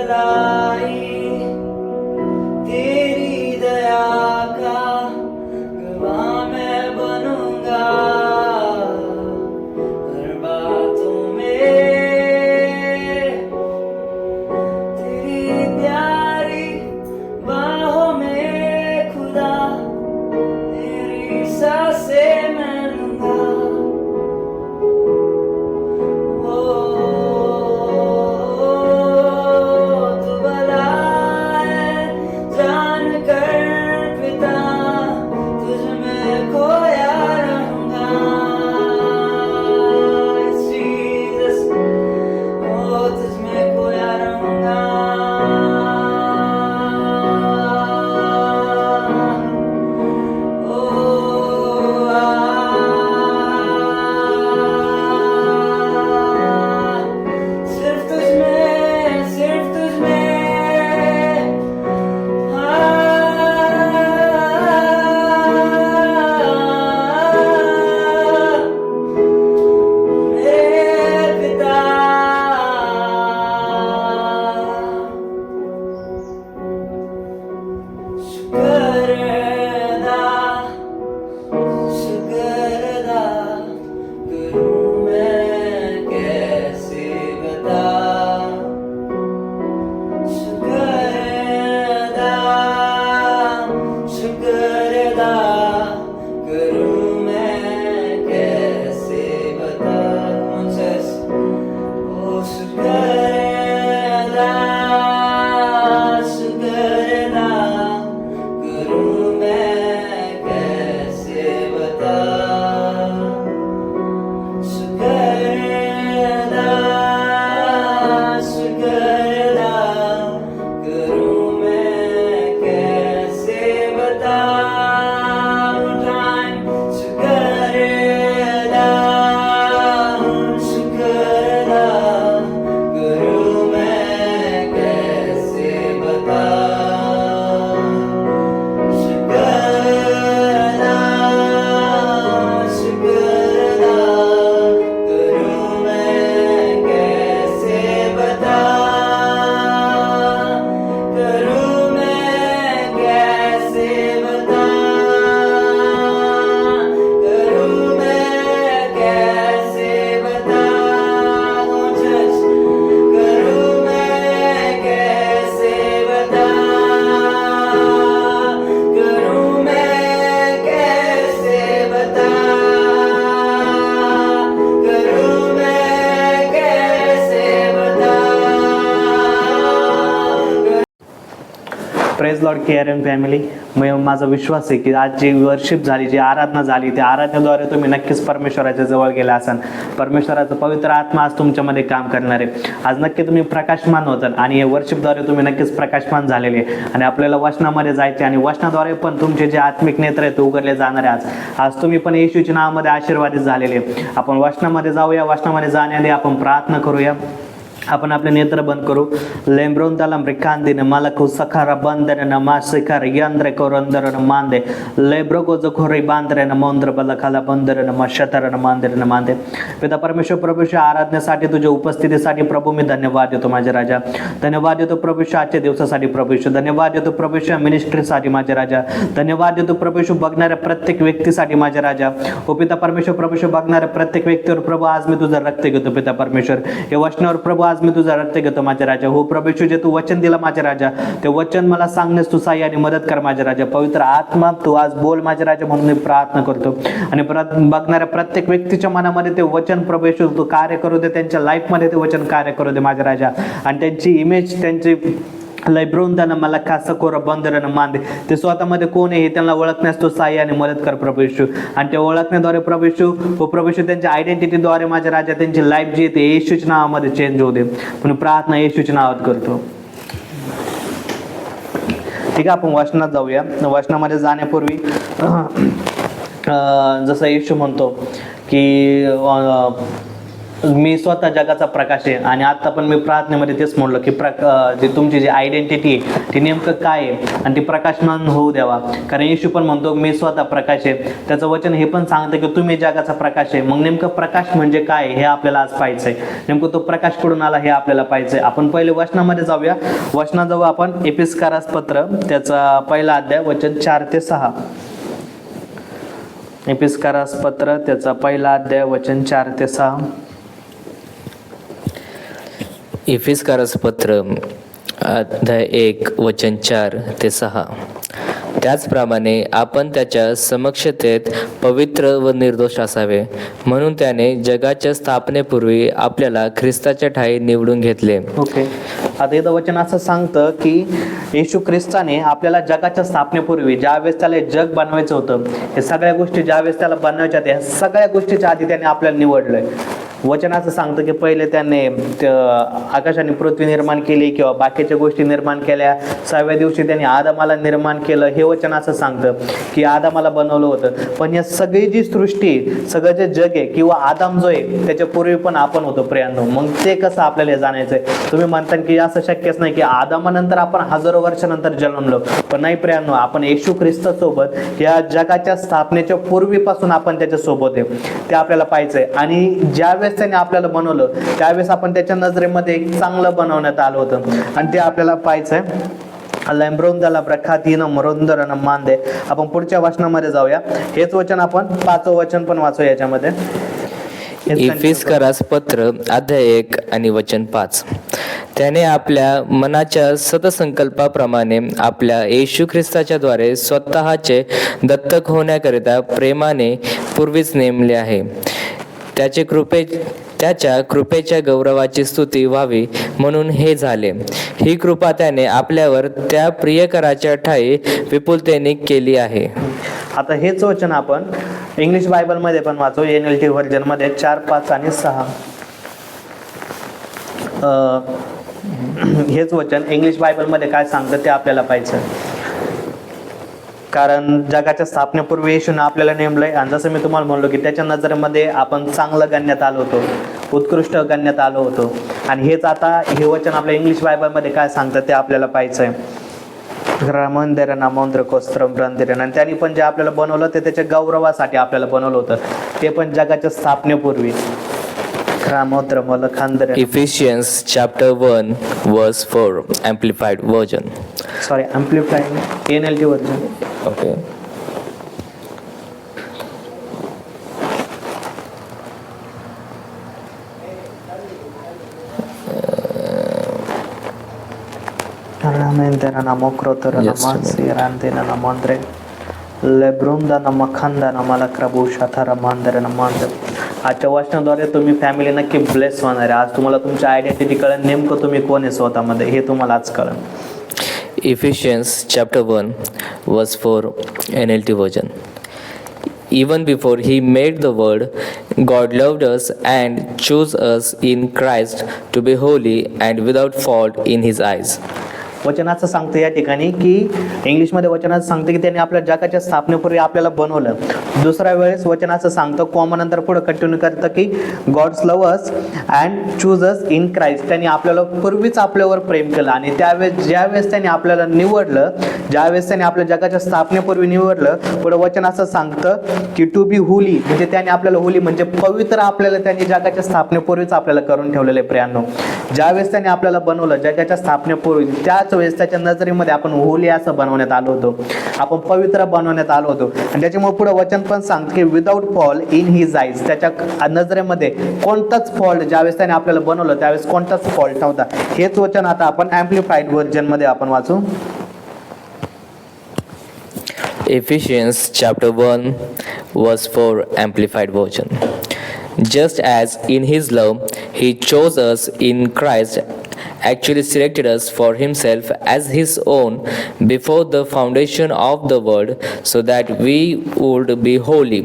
भलाई तेरी दया का गवाह मैं बनूंगा हर बातों में तेरी प्यारी बाहों में खुदा तेरी सांसें मैं लूंगा तू भला है जान कर पिता तुझ में खोया रहूंगा Jesus, ओ तुझ में खोया रहूंगा सिर्फ तुझ में मेरे पिता शुक्र अदा करूं मैं कैसे बता शुक्र अदा करूं मैं कैसे बता ओ शुक्र अदा करूं मैं कैसे बता शुक्र अदा करूं मैं कैसे बता शुक्र अदा करूं मैं कैसे बता करूं मैं कैसे बता करूं मैं कैसे बता करूं मैं कैसे बता करूं मैं कैसे बता करूं मैं कैसे बता करूं मैं कैसे बता प्रेज लॉर्ड केआरएम फॅमिली. माझा विश्वास आहे की आज जी वर्शिप झाली, जी आराधना झाली, त्या आराधनेद्वारे तुम्ही नक्कीच परमेश्वराच्या जवळ गेला असाल. परमेश्वराचा पवित्र आत्मा आज तुमच्यामध्ये काम करणार आहे. आज नक्की तुम्ही प्रकाशमान होताल आणि या वर्शिपद्वारे तुम्ही नक्कीच प्रकाशमान झालेले आणि आपल्याला वचनामध्ये जायचे आणि वचनाद्वारे पण तुमचे जे आत्मिक नेत्र आहेत ते उघडले जाणार आहे. आज तुम्ही पण येशूच्या नावामध्ये आशीर्वादित झालेले. आपण वचनामध्ये जाऊया. वचनामध्ये जाण्याआधी आपण प्रार्थना करूया. आपण आपले नेत्र बंद करू. लेम्ब्रोन तालम रिकांदिन मलकु सखारा बंदन नमा शिखर यंद्र कोरंदर मांदे लेब्रो को जखोरी बांदरे न मोंद्र बलखाला बंदर न शतर न मांदर न मांदे. पिता परमेश्वर प्रभूच्या आराधनेसाठी तुझ्या उपस्थितीसाठी प्रभू मी धन्यवाद देतो माझे राजा. धन्यवाद देतो प्रभूच्या आजच्या दिवसासाठी प्रभूच्या. धन्यवाद देतो प्रभूच्या मिनिस्ट्रीसाठी माझे राजा. धन्यवाद देतो प्रभूच्या बघणाऱ्या प्रत्येक व्यक्तीसाठी माझे राजा. ओ पिता परमेश्वर प्रभूच्या बघणाऱ्या प्रत्येक व्यक्तीवर प्रभू आज मी तुझं रक्त घेतो पिता परमेश्वर. या वचनावर प्रभू आज मी तुझं रक्त घेतो माझे राजा. हो प्रभू जे तू वचन दिलं माझे राजा ते वचन मला सांगण्यास तू साह्य आणि मदत कर माझे राजा. पवित्र आत्मा तू आज बोल माझे राजा म्हणून मी प्रार्थना करतो आणि बघणाऱ्या प्रत्येक व्यक्तीच्या मनामध्ये ते वचन प्रभू तू कार्य करू दे. त्यांच्या लाईफमध्ये ते वचन कार्य करू दे माझे राजा. आणि त्यांची इमेज त्यांची लयब्रोन त्यांना मला खास कोर बंदरन मांदे ते स्वतःमध्ये कोण आहे हे त्यांना ओळखण्यास तो साह्य आणि मदत कर प्रभू येशू. आणि त्या ओळखण्याद्वारे प्रभू येशू हो प्रभू येशू त्यांच्या आयडेंटिटीद्वारे माझ्या राजा त्यांची लाईफ जी आहे ते येशूच्या नावामध्ये चेंज होऊ दे म्हणून प्रार्थना येशूच्या नावात करतो. ठीक आहे, आपण वचनात जाऊया. वचनामध्ये जाण्यापूर्वी जसं येशू म्हणतो की मी स्वतः जगाचा प्रकाश आहे. आणि आता पण मी प्रार्थनेमध्ये तेच म्हणलो की जे तुमची जी आयडेंटिटी आहे ती नेमकं काय आहे आणि ती प्रकाशमान होऊ द्यावा. कारण येशू पण म्हणतो मी स्वतः प्रकाश आहे. त्याचं वचन हे पण सांगतं की तुम्ही जगाचा प्रकाश आहे. मग नेमकं प्रकाश म्हणजे काय हे आपल्याला आज पाहायचं आहे. नेमकं तो प्रकाश कुठून आला हे आपल्याला पाहायचं आहे. आपण पहिले वचनामध्ये जाऊया. वचनाजवळ आपण एपिस्कारास पत्र त्याचा पहिला अध्याय वचन 4 ते 6. एपिस्कारास पत्र त्याचा पहिला अध्याय वचन 4 ते 6. इफिस्कारास पत्र अध्याय 1 वचन 4 ते 6. त्याचप्रमाणे आपण त्याच्या समक्षतेत पवित्र व निर्दोष असावे, म्हणून त्याने जगाच्या स्थापनेपूर्वी आपल्याला ख्रिस्ताच्या ठायी निवडून घेतले. ओके, आता इथं वचन असं सांगतं की येशू ख्रिस्ताने आपल्याला जगाच्या स्थापनेपूर्वी ज्यावेळेस त्याला हे जग बनवायचं होतं, हे सगळ्या गोष्टी ज्यावेळेस त्याला बनवायच्या त्या सगळ्या गोष्टीच्या आधी त्याने आपल्याला निवडलंय. वचन असं सांगतं की पहिले त्याने आकाश आणि पृथ्वी निर्माण केली किंवा बाकीच्या गोष्टी निर्माण केल्या. 6व्या दिवशी त्यांनी आदामाला निर्माण केलं. हे वचन असं सांगतं की आदामाला बनवलं होतं. पण या सगळी जी सृष्टी, सगळं जे जग आहे किंवा आदाम जो आहे त्याच्या पूर्वी पण आपण होतो प्रियांनो. मग ते कसं आपल्याला जाणायचंय? तुम्ही म्हणता की असं शक्यच नाही की आदामानंतर आपण हजारो वर्षानंतर जन्मलो. पण नाही प्रियांनो, आपण येशू ख्रिस्त सोबत या जगाच्या स्थापनेच्या पूर्वीपासून आपण त्याच्या सोबत आहे. ते आपल्याला पाहायचंय. आणि ज्यावेळेस त्याने आपल्याला बनवलं त्यावेळेस आपण त्याच्या नजरेमध्ये एक चांगलं बनवण्यात आलं होतं आणि ते आपल्याला पाहायचंय. मानदे. आपण पुढच्या वचनामध्ये जाऊया. हेच वचन आपण 5वं वचन पण वाचू याच्यामध्ये. इफिस्कारास पत्र अध्याय 1 आणि वचन 5. त्याने आपल्या मनाच्या सतसंकल्पाप्रमाणे आपल्या येशू ख्रिस्ताच्या द्वारे स्वतःचे दत्तक होण्याकरिता प्रेमाने पूर्वीच नेमले आहे. त्याच्या कृपेच्या गौरवाची स्तुती व्हावी म्हणून हे झाले. ही कृपा त्याने आपल्यावर त्या प्रियकराच्या ठायी विपुलतेने केली आहे. आता हेच वचन आपण इंग्लिश बायबलमध्ये पण वाचू. NLT व्हर्जनमध्ये 4, 5 आणि 6. हेच वचन इंग्लिश बायबलमध्ये काय सांगतं ते आपल्याला पाहायचं. कारण जगाच्या स्थापनेपूर्वी येशूने आपल्याला नेमलंय आणि जसं मी तुम्हाला म्हणलो की त्याच्या नजरेमध्ये आपण चांगलं गणण्यात आलो होतो, उत्कृष्ट गणण्यात आलो होतो. आणि हेच आता हे वचन आपल्या इंग्लिश बायबलमध्ये काय सांगतं ते आपल्याला पाहायचंय. आणि त्यांनी पण जे आपल्याला बनवलं ते त्याच्या गौरवासाठी आपल्याला बनवलं होतं. ते पण जगाच्या स्थापनेपूर्वी. Ephesians chapter 1 verse 4 amplified version. Sorry, amplified NLT version. Okay. आजच्या वचनाद्वारे तुम्ही फॅमिली नक्की ब्लेस होणार आहे. आज तुम्हाला तुमची आयडेंटिटी कळेल, नेमकं तुम्ही कोण आहे स्वतःमध्ये हे तुम्हाला आज कळेल. Ephesians chapter 1 verse 4 NLT version. Even before he made the world, God loved us and chose us in Christ to be holy and without fault in his eyes. वचनाचं सांगतं या ठिकाणी की इंग्लिशमध्ये वचनाचं सांगतं की त्यांनी आपल्या जगाच्या स्थापनेपूर्वी आपल्याला बनवलं. दुसऱ्या वेळेस वचनाचं सांगतं कॉमनंतर पुढे कंटिन्यू करतं की God's love us and chose us in Christ. त्यांनी आपल्याला पूर्वीच आपल्यावर प्रेम केलं आणि त्यावेळेस ज्यावेळेस त्यांनी आपल्याला निवडलं, ज्यावेळेस त्यांनी आपल्या जगाच्या स्थापनेपूर्वी निवडलं, पुढे वचन असं सांगतं की टू बी होली, म्हणजे त्यांनी आपल्याला होली म्हणजे पवित्र आपल्याला त्यांनी जगाच्या स्थापनेपूर्वीच आपल्याला करून ठेवलेलं आहे. प्रियांनो, ज्यावेळेस त्यांनी आपल्याला बनवलं जगाच्या स्थापनेपूर्वी त्याच वेळेस त्याच्या नजरेमध्ये आपण होली असं बनवण्यात आलो होतो, आपण पवित्र बनवण्यात आलो होतो. आणि त्याच्यामुळे पुढे वचन पण सांगतं की without fall in his eyes. त्याच्या नजरेमध्ये कोणताच फॉल्ट, ज्यावेळेस त्याने आपल्याला बनवलं त्यावेळेस कोणताच फॉल्ट नव्हता. हेच वचन आता आपण ॲम्प्लिफाईड व्हर्जन मध्ये आपण वाचू. Ephesians chapter 1 verse 4 amplified version. Just as in his love he chose us in Christ, actually selected us for himself as his own before the foundation of the world, so that we would be holy,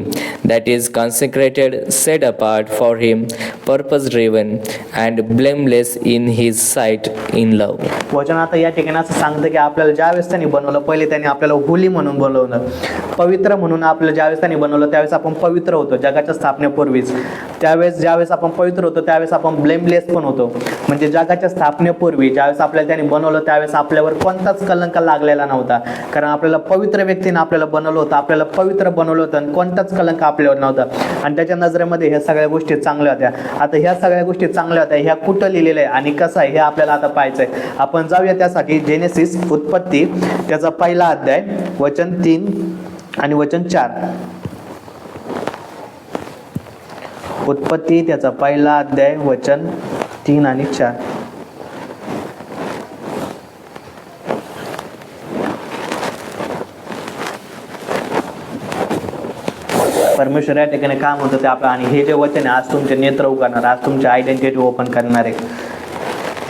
that is consecrated, set apart for Him, purpose driven, and blameless in His sight in love. वचन आता या ठिकाणी असं सांगतं की आपल्याला ज्यावेळेस त्यांनी बनवलं, पहिले त्यांनी आपल्याला होली म्हणून बनवलं, पवित्र म्हणून आपल्याला ज्यावेळेस त्यांनी बनवलं त्यावेळेस आपण पवित्र होतो जगाच्या स्थापनेपूर्वीच. त्यावेळेस ज्यावेळेस आपण पवित्र होतो त्यावेळेस आपण ब्लेमलेस पण होतो. म्हणजे जगाच्या स्थापनेपूर्वी ज्यावेळेस आपल्याला त्यांनी बनवलं त्यावेळेस आपल्यावर कोणताच कलंक लागलेला नव्हता, कारण आपल्याला पवित्र व्यक्तीने आपल्याला बनवलं होतं, आपल्याला पवित्र बनवलं होतं आणि कोणताच कलंक आपल्यावर नव्हता. आणि त्याच्या नजरेमध्ये ह्या सगळ्या गोष्टी चांगल्या होत्या. आता ह्या सगळ्या गोष्टी चांगल्या होत्या, ह्या कुठं लिहिलेलं आहे आणि कसं आहे हे आपल्याला आता पाहायचं आहे. आपण जाऊया त्यासाठी जेनेसिस उत्पत्ती त्याचा पहिला अध्याय वचन 3 आणि वचन 4. उत्पत्ती त्याचा पहिला अध्याय वचन 3 आणि 4. परमेश्वर या ठिकाणी काम होतं ते आपलं, आणि हे जे वचन आहे आज तुमचे नेत्र उघडणार, आज तुमची आयडेंटिटी ओपन करणार आहे.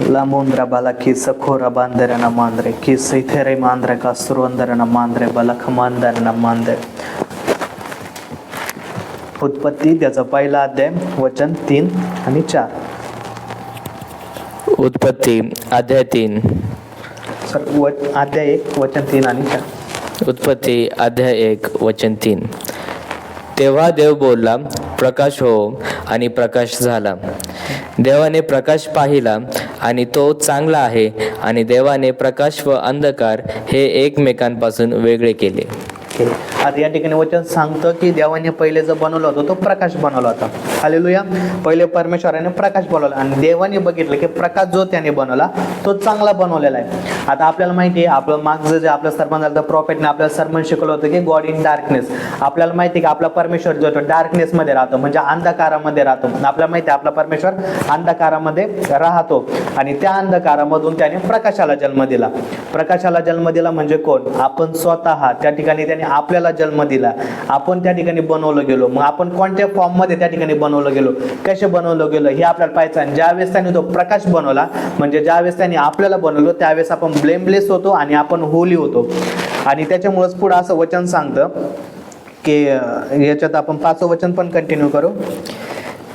लामोंद्रा बाला की सखोरा बांधऱ्याना मांद्रे की सैथेरे मांद्रे का सुरवंदरना मांद्रे बलख मांदरना मांद्रे. उत्पत्ती त्याचा पहिला अध्याय वचन 3 आणि 4. उत्पत्ती अध्याय 3. अध्याय 1 वचन 3 आणि 4. उत्पत्ती अध्याय 1 वचन 3. तेव्हा देव बोलला, प्रकाश हो, आणि प्रकाश झाला. देवाने प्रकाश पाहिला आणि तो चांगला आहे, आणि देवाने प्रकाश व अंधकार हे एकमेकांपासून वेगळे केले. आता या ठिकाणी वचन सांगतं की देवाने पहिले जो बनवला होता तो प्रकाश बनवला होता. हालेलुया. पहिले परमेश्वराने प्रकाश बनवला आणि देवाने बघितलं की प्रकाश जो त्याने बनवला तो चांगला बनवलेला आहे. आता आपल्याला माहिती आहे, आपलं मागचं जे आपलं सरमन झालं प्रॉफेटने आपल्याला सरमन शिकवलं होतं की गॉड इन डार्कनेस. आपल्याला माहिती आहे की आपला परमेश्वर जो डार्कनेस मध्ये राहतो, म्हणजे अंधकारामध्ये राहतो. आपल्याला माहिती आहे आपला परमेश्वर अंधकारामध्ये राहतो आणि त्या अंधकारामधून त्याने प्रकाशाला जन्म दिला. प्रकाशाला जन्म दिला म्हणजे कोण? आपण स्वतः. त्या ठिकाणी त्याने आपल्याला जन्म दिला, आपण त्या ठिकाणी बनवलं गेलो. मग आपण कोणत्या फॉर्म मध्ये त्या ठिकाणी बनवलं गेलो, कसे बनवलं गेलो हे आपल्याला पाहायचं. आणि ज्यावेळेस त्याने तो प्रकाश बनवला, म्हणजे ज्यावेळेस त्याने आपल्याला बनवलं त्यावेळेस आपण ब्लेमलेस होतो आणि आपण होली होतो. आणि त्याच्यामुळेच पुढे असं वचन सांगतं की याच्यात आपण 5वं वचन पण कंटिन्यू करू.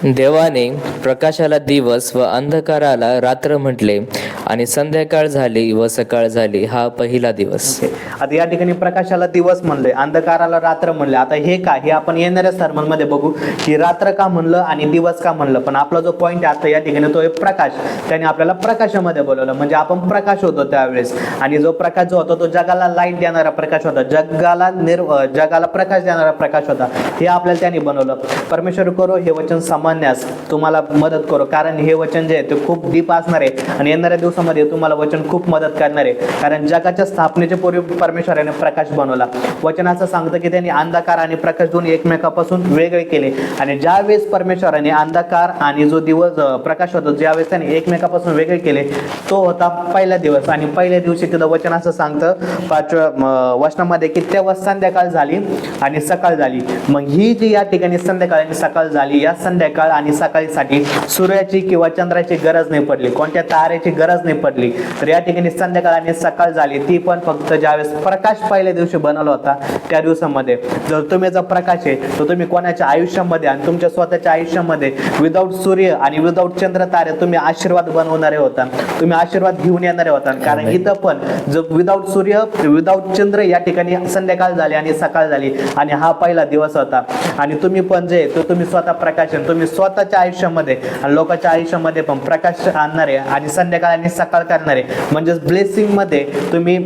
देवाने प्रकाशाला दिवस व अंधकाराला रात्र म्हटले, आणि संध्याकाळ झाली व सकाळ झाली हा पहिला दिवस. आता या ठिकाणी प्रकाशाला दिवस म्हणले, अंधकाराला रात्र म्हणले. आता हे काय, हे आपण येणाऱ्या सरमन मध्ये बघू की रात्र का म्हणलं आणि दिवस का म्हणलं. पण आपला जो पॉईंट आहे आता या ठिकाणी तो आहे प्रकाश. त्याने आपल्याला प्रकाशामध्ये बोलवलं, म्हणजे आपण प्रकाश होतो त्यावेळेस. आणि जो प्रकाश जो होता तो जगाला लाईट देणारा प्रकाश होता, जगाला प्रकाश देणारा प्रकाश होता. हे आपल्याला त्याने बनवलं. परमेश्वर करो हे वचन सामान्यास तुम्हाला मदत करो, कारण हे वचन जे आहे ते खूप डीप असणार आहे आणि येणाऱ्या दिवसामध्ये तुम्हाला वचन खूप मदत करणार आहे. कारण जगाच्या स्थापनेच्या पूर्वी परमेश्वराने प्रकाश बनवला. वचन असं सांगतं की त्यांनी अंधकार आणि प्रकाश दोन्ही एकमेकापासून वेगळे केले. आणि ज्यावेळेस परमेश्वराने अंधकार आणि जो दिवस प्रकाश होता ज्यावेळेस त्याने एकमेकापासून वेगळे केले तो होता पहिला दिवस. आणि पहिल्या दिवशी तिथं वचन असं सांगतं 5व्या वचनामध्ये की तेव्हा संध्याकाळ झाली आणि सकाळ झाली. मग ही जी या ठिकाणी संध्याकाळ आणि सकाळ झाली, या संध्याकाळ आणि सकाळीसाठी सूर्याची किंवा चंद्राची गरज नाही पडली, कोणत्या ताऱ्याची गरज नाही पडली. तर या ठिकाणी संध्याकाळ आणि सकाळ झाली, ती पण फक्त ज्यावेळेस प्रकाश पहिल्या दिवशी बनवला होता त्या दिवसामध्ये. जर तुम्ही जर प्रकाश आहे तर तुम्ही कोणाच्या आयुष्यामध्ये आणि तुमच्या स्वतःच्या आयुष्यामध्ये विदाऊट सूर्य आणि विदाऊट चंद्र तारे तुम्ही आशीर्वाद बनवणारे होता, तुम्ही आशीर्वाद घेऊन येणारे होता. कारण इथं पण जो विदाऊट सूर्य विदाऊट चंद्र या ठिकाणी संध्याकाळ झाली आणि सकाळ झाली आणि हा पहिला दिवस होता. आणि तुम्ही पण जे तो तुम्ही स्वतः प्रकाश आहे, तुम्ही स्वतःच्या आयुष्यामध्ये आणि लोकांच्या आयुष्यामध्ये पण प्रकाश आणणारे आणि संध्याकाळ आणि सकाळ करणारे, म्हणजेच ब्लेसिंग मध्ये तुम्ही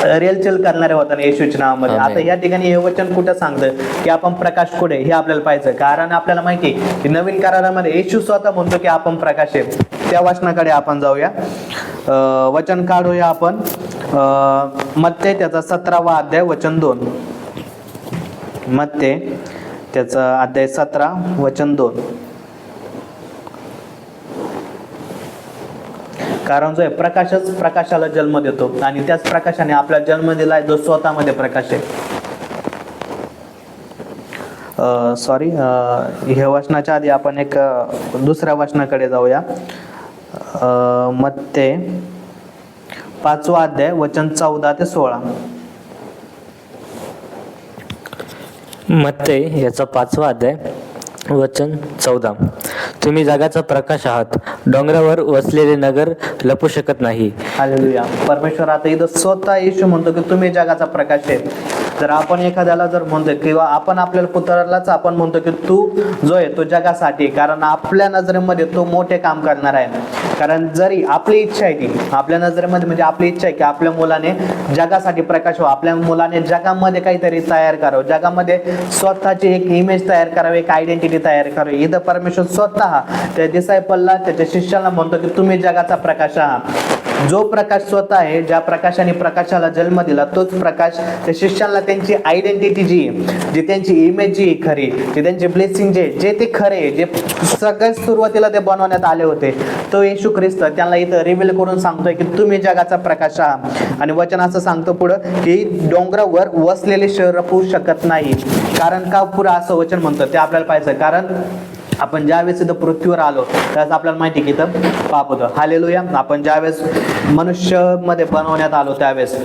रेलचेल करणारे होता येशूच्या नावामध्ये. आता या ठिकाणी हे वचन कुठं सांगतं की आपण प्रकाश कुठे, हे आपल्याला पाहायचं. कारण आपल्याला माहिती आहे की नवीन करारामध्ये येशू स्वतः म्हणतो की आपण प्रकाश आहे. त्या वचनाकडे आपण जाऊया, वचन काढूया आपण. मत्ते त्याचा 17वा अध्याय वचन 2. मत्ते त्याचा अध्याय 17 वचन 2. कारण जो आहे प्रकाशच प्रकाशाला जन्म देतो आणि त्याच प्रकाशाने आपला जन्म दिलाय जो स्वतःमध्ये प्रकाश आहे. सॉरी, हे वचनाच्या आधी आपण एक दुसऱ्या वचनाकडे जाऊया. मत्ते 5वा अध्याय वचन 14 ते 16. मत्ते याचा 5वा अध्याय वचन 14. तुम्ही जगाचा प्रकाश आहात. डोंगरावर वसलेले नगर लपू शकत नाही. हालेलुया. परमेश्वर आता इथं स्वतः येशू म्हणतो की तुम्ही जगाचा प्रकाश आहे. जर आपण एखाद्याला जर म्हणतोय किंवा आपण आपल्या पुत्रालाच आपण म्हणतो की तू जो आहे तो जगासाठी, कारण आपल्या नजरेमध्ये तो मोठे काम करणार आहे. कारण जरी आपली इच्छा आहे ती आपल्या नजरेमध्ये म्हणजे आपली इच्छा आहे की आपल्या मुलाने जगासाठी प्रकाश व्हावा, आपल्या मुलाने जगामध्ये काहीतरी तयार करावं, जगामध्ये स्वतःची एक इमेज तयार करावी, एक आयडेंटिटी तयार करावी. इथं परमेश्वर स्वतः त्या डिसायपलला त्याच्या शिष्याला म्हणतो की तुम्ही जगाचा प्रकाश आहात. जो प्रकाश स्वतः आहे, ज्या प्रकाशाने प्रकाशाला जन्म दिला, तोच प्रकाश त्या शिष्याला त्यांची आयडेंटिटी जी त्यांची इमेज जी खरी, जे त्यांचे ब्लेसिंग जे ते खरे, जे सगळ्यात सुरुवातीला ते बनवण्यात आले होते, तो येशू ख्रिस्त त्यांना इथं रिव्हील करून सांगतोय की तुम्ही जगाचा प्रकाश आहात. आणि वचन असं सांगतो पुढं की डोंगरावर वसलेले शहर लपू शकत नाही. कारण का पुढं असं वचन म्हणतं ते आपल्याला पाहिजे. कारण आपण ज्यावेळेस इथं पृथ्वीवर आलो त्यावेळेस आपल्याला माहिती की इथं पाप होतं. हालेलुया. आपण ज्यावेळेस मनुष्यमध्ये बनवण्यात आलो त्यावेळेस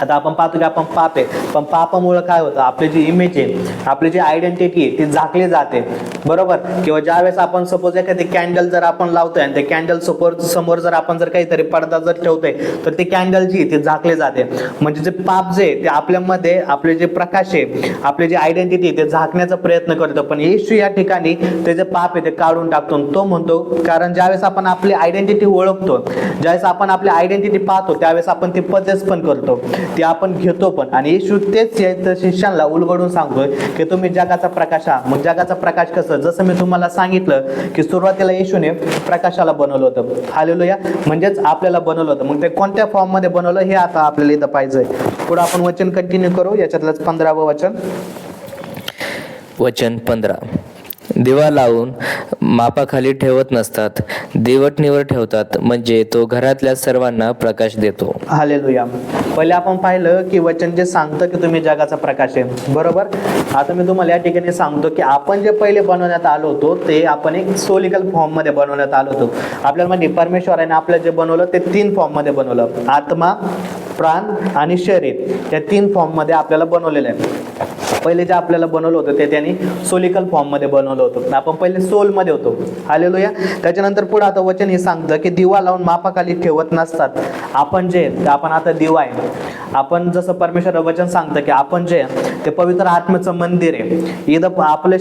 आता आपण पाहतो की आपण पाप आहे, पण पापामुळे काय होतं, आपली जी इमेज आहे, आपली जी आयडेंटिटी आहे ती झाकली जाते. बरोबर. किंवा ज्यावेळेस आपण सपोज एखादी कॅन्डल जर आपण लावतोय आणि ते कॅन्डल समोर जर आपण जर काहीतरी पडदा जर ठेवतोय तर ती कॅन्डल जी ती झाकली जाते. म्हणजे जे पाप जे ते आपल्यामध्ये आपले जे प्रकाश आहे, आपली जी आयडेंटिटी ते झाकण्याचा प्रयत्न करतो. पण येशू या ठिकाणी ते जे पाप आहे ते काढून टाकतो. तो म्हणतो कारण ज्यावेळेस आपण आपली आयडेंटिटी ओळखतो, ज्यावेळेस आपण आपली आयडेंटिटी पाहतो, त्यावेळेस आपण ती पजेस पण करतो, ते आपण घेतो पण. आणि येशू तेच शिष्यांना उलगडून सांगतोय की तुम्ही जगाचा प्रकाश आहात. मग जगाचा प्रकाश कसं, जसं मी तुम्हाला सांगितलं की सुरुवातीला येशूने प्रकाशाला बनवलं होतं. हालेलुया. म्हणजेच आपल्याला बनवलं होतं. मग ते कोणत्या फॉर्म मध्ये बनवलं हे आता आपल्याला इथं पाहिजे. पुढे आपण वचन कंटिन्यू करू. याच्यातलंच 15वं वचन. वचन 15. दिवा लावून मापाखाली ठेवत नसतात, दिवटणीवर ठेवतात, म्हणजे तो घरातल्या सर्वांना प्रकाश देतो. हालेलुया. पहिले आपण पाहिलं की वचन जे सांगतं की तुम्ही जगाचा प्रकाश आहे. बरोबर. आता मी तुम्हाला या ठिकाणी सांगतो की आपण जे पहिले बनवण्यात आलो होतो ते आपण एक सोलिकल फॉर्म मध्ये बनवण्यात आलो होतो. आपल्याला म्हणजे परमेश्वराने आपल्याला जे बनवलं ते 3 फॉर्म मध्ये बनवलं. आत्मा, प्राण आणि शरीर या 3 फॉर्म मध्ये आपल्याला बनवलेलं आहे. पहिले जे आपल्याला बनवलं होतं ते त्यांनी सोलिकल फॉर्म मध्ये बनवलं होतं. आपण पहिले सोल मध्ये होतो. हालेलुया. त्याच्यानंतर पुढे आता वचन हे सांगतं की दिवा लावून मापाखाली ठेवत नसतात. आपण जे आपण आता दिवा आहे, आपण जसं परमेश्वर वचन सांगतं की आपण जे ते पवित्र आत्म्याचं मंदिर आहे. इथं आपल्या